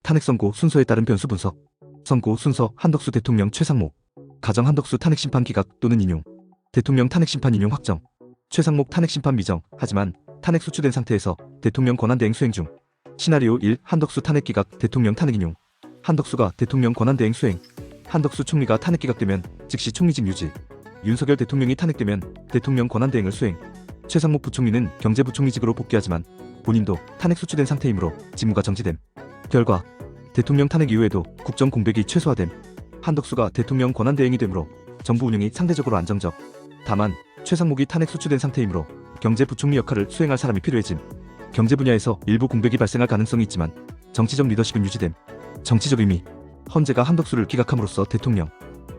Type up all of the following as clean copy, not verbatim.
탄핵 선고 순서에 따른 변수 분석. 선고 순서 한덕수 대통령 최상목. 가정 한덕수 탄핵 심판 기각 또는 인용. 대통령 탄핵 심판 인용 확정. 최상목 탄핵 심판 미정. 하지만 탄핵 소추된 상태에서 대통령 권한대행 수행 중. 시나리오 1 한덕수 탄핵 기각 대통령 탄핵 인용. 한덕수가 대통령 권한대행 수행. 한덕수 총리가 탄핵 기각되면 즉시 총리직 유지. 윤석열 대통령이 탄핵되면 대통령 권한대행을 수행. 최상목 부총리는 경제부총리직으로 복귀하지만 본인도 탄핵 소추된 상태이므로 직무가 정지됨. 결과 대통령 탄핵 이후에도 국정 공백이 최소화됨. 한덕수가 대통령 권한대행이 되므로 정부 운영이 상대적으로 안정적. 다만 최상목이 탄핵 소추된 상태이므로 경제부총리 역할을 수행할 사람이 필요해짐. 경제 분야에서 일부 공백이 발생할 가능성이 있지만 정치적 리더십은 유지됨. 정치적 의미. 헌재가 한덕수를 기각함으로써 대통령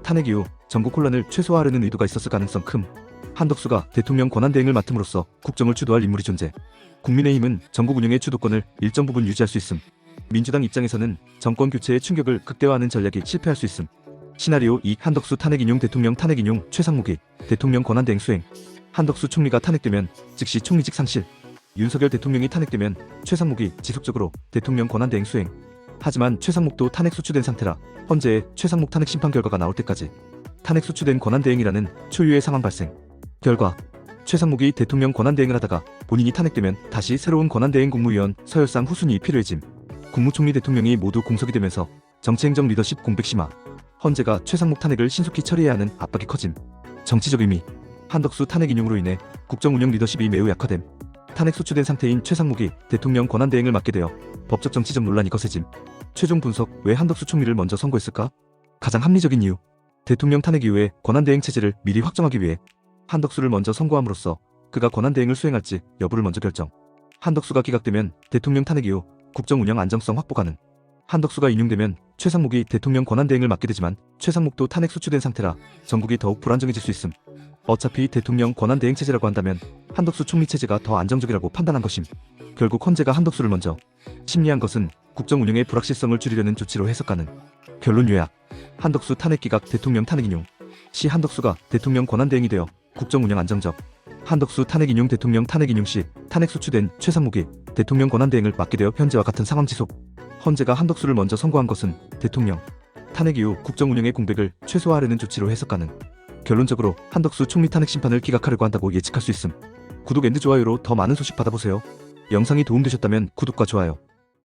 탄핵 이후 전국 혼란을 최소화하려는 의도가 있었을 가능성 큼. 한덕수가 대통령 권한대행을 맡음으로써 국정을 주도할 인물이 존재. 국민의힘은 전국 운영의 주도권을 일정 부분 유지할 수 있음. 민주당 입장에서는 정권 교체의 충격을 극대화하는 전략이 실패할 수 있음. 시나리오 2 한덕수 탄핵 인용 대통령 탄핵 인용 최상목이 대통령 권한대행 수행. 한덕수 총리가 탄핵되면 즉시 총리직 상실. 윤석열 대통령이 탄핵되면 최상목이 지속적으로 대통령 권한대행 수행. 하지만 최상목도 탄핵 소추된 상태라 헌재에 최상목 탄핵 심판 결과가 나올 때까지 탄핵 소추된 권한대행이라는 초유의 상황 발생. 결과 최상목이 대통령 권한대행을 하다가 본인이 탄핵되면 다시 새로운 권한대행 국무위원 서열상 후순위 필요해짐. 국무총리 대통령이 모두 공석이 되면서 정치행정 리더십 공백 심화. 헌재가 최상목 탄핵을 신속히 처리해야 하는 압박이 커짐. 정치적 의미. 한덕수 탄핵 인용으로 인해 국정 운영 리더십이 매우 약화됨. 탄핵 소추된 상태인 최상목이 대통령 권한대행을 맡게 되어 법적 정치적 논란이 거세짐. 최종 분석. 왜 한덕수 총리를 먼저 선고했을까? 가장 합리적인 이유. 대통령 탄핵 이후에 권한대행 체제를 미리 확정하기 위해 한덕수를 먼저 선고함으로써 그가 권한대행을 수행할지 여부를 먼저 결정. 한덕수가 기각되면 대통령 탄핵 이후 국정 운영 안정성 확보 가능. 한덕수가 인용되면 최상목이 대통령 권한대행을 맡게 되지만 최상목도 탄핵 소추된 상태라 전국이 더욱 불안정해질 수 있음. 어차피 대통령 권한대행 체제라고 한다면 한덕수 총리 체제가 더 안정적이라고 판단한 것임. 결국 헌재가 한덕수를 먼저 심리한 것은 국정 운영의 불확실성을 줄이려는 조치로 해석 가능. 결론 요약. 한덕수 탄핵 기각 대통령 탄핵 인용. 시 한덕수가 대통령 권한대행이 되어 국정 운영 안정적. 한덕수 탄핵 인용 대통령 탄핵 인용 시 탄핵 소추된 최상목이 대통령 권한대행을 맡게 되어 현재와 같은 상황 지속. 헌재가 한덕수를 먼저 선고한 것은 대통령 탄핵 이후 국정 운영의 공백을 최소화하려는 조치로 해석 가능. 결론적으로 한덕수 총리 탄핵 심판을 기각하려고 한다고 예측할 수 있음. 구독 앤드 좋아요로 더 많은 소식 받아보세요. 영상이 도움되셨다면 구독과 좋아요